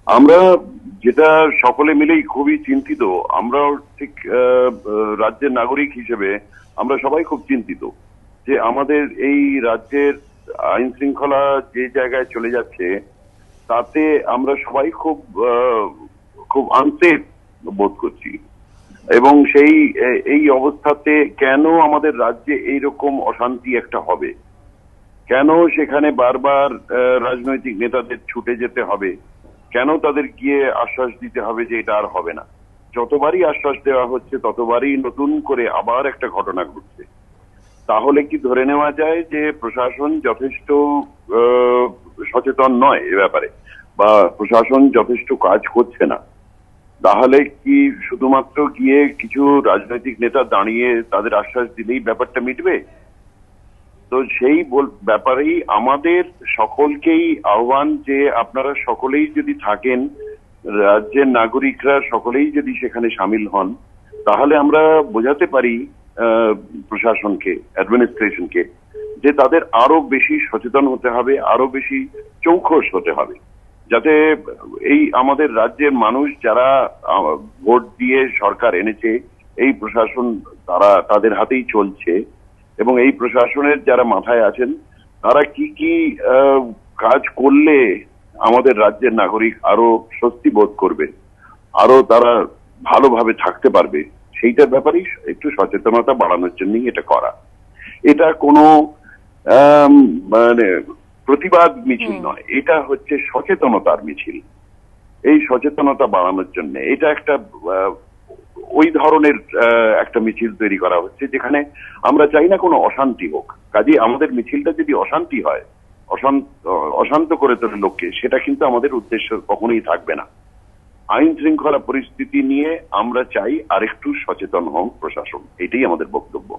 আমরা যেটা সকলে মিলেই খুবই চিন্তিত, আমরাও ঠিক রাজ্যের নাগরিক হিসেবে আমরা সবাই খুব চিন্তিত যে আমাদের এই রাজ্যের আইন শৃঙ্খলা যে জায়গায় চলে যাচ্ছে তাতে আমরা সবাই খুব খুব আনসেফ বোধ করছি। এবং এই অবস্থাতে কেন আমাদের রাজ্যে এইরকম অশান্তি একটা হবে, কেন সেখানে বারবার রাজনৈতিক নেতাদের ছুটে যেতে হবে, কেন তাদের গিয়ে আশ্বাস দিতে হবে যে এটা আর হবে না? যতবারই আশ্বাস দেওয়া হচ্ছে ততবারই নতুন করে আবার একটা ঘটনা ঘটছে। তাহলে কি ধরে নেওয়া যায় যে প্রশাসন যথেষ্ট সচেতন নয় এ ব্যাপারে, বা প্রশাসন যথেষ্ট কাজ করছে না? তাহলে কি শুধুমাত্র গিয়ে কিছু রাজনৈতিক নেতা দাঁড়িয়ে তাদের আশ্বাস দিলেই ব্যাপারটা মিটবে? তো সেই ব্যাপারেই আমাদের সকলকেই আহ্বান যে আপনারা সকলেই যদি থাকেন, রাজ্যের নাগরিকরা সকলেই যদি সেখানে সামিল হন, তাহলে আমরা বোঝাতে পারি প্রশাসনকে, অ্যাডমিনিস্ট্রেশনকে, যে তাদের আরো বেশি সচেতন হতে হবে, আরো বেশি চৌখস হতে হবে, যাতে এই আমাদের রাজ্যের মানুষ যারা ভোট দিয়ে সরকার এনেছে, এই প্রশাসন তাদের হাতেই চলছে, এবং এই প্রশাসনের যারা মাথায় আছেন তারা কি কি কাজ করলে আমাদের রাজ্যের নাগরিক আরো স্বস্তি বোধ করবে, আরো তারা ভালোভাবে থাকতে পারবে, সেইটার ব্যাপারেই একটু সচেতনতা বাড়ানোর জন্যই এটা করা। এটা কোনো মানে প্রতিবাদ মিছিল নয়, এটা হচ্ছে সচেতনতার মিছিল। এই সচেতনতা বাড়ানোর জন্য এটা একটা ওই ধরনের একটা মিছিল তৈরি করা হচ্ছে যেখানে আমরা চাই না কোনো অশান্তি হোক। কাজেই আমাদের মিছিলটা যদি অশান্তি হয়, অশান্ত করে তোলে লোককে, সেটা কিন্তু আমাদের উদ্দেশ্য কখনোই থাকবে না। আইন শৃঙ্খলা পরিস্থিতি নিয়ে আমরা চাই আরেকটু সচেতন হন প্রশাসন, এটাই আমাদের বক্তব্য।